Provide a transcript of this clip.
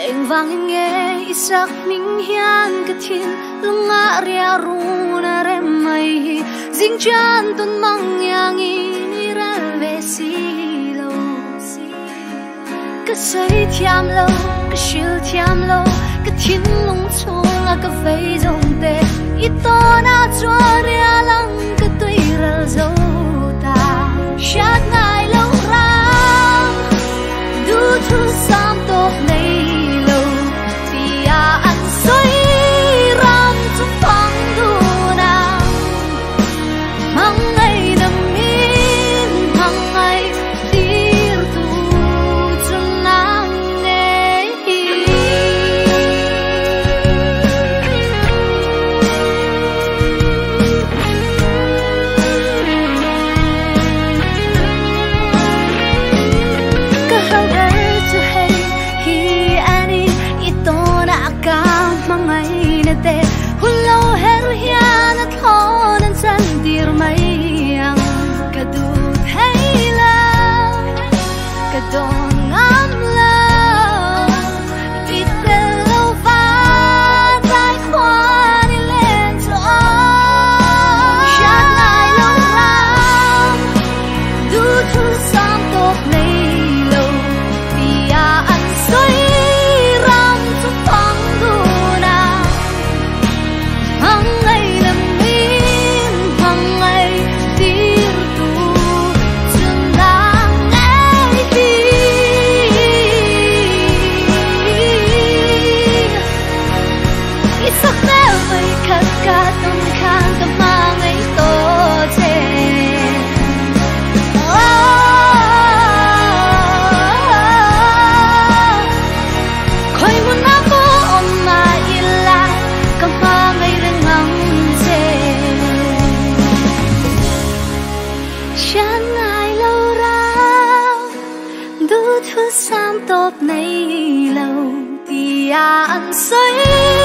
eng vang nghe isak minh hian ka thin lunga ria ru na re mai jing chan tun mang yang ni ra ve si lo ka sai thiam lo ka shil thiam lo ka thin lung chung a ka vei zong te i to na chua ria lang ka tui ral zo ta shat ngai lo ram du thu sam tok nei lo tia an soi ram chu pang du na mang ngai nam min mang ngai tir tu chung nang nei ka hau tu hay hi ani itona ka mangai na te hullo her hian at hon an san dir mai ang kadut hay la kadon ngam la itelo va dai kwan len so shat nai lo ram du thu sam tok nei lo tia an soi ram chu pang du na hang ngai nam min hang ngai tir tu chung dang ngai hi isak na vai khat ka tum khang ka ma ngai to che khoi mun na ko om ma illa ka ma ngai reng ngang che shan ngai lo ra du thu sam top nei lo tia an soi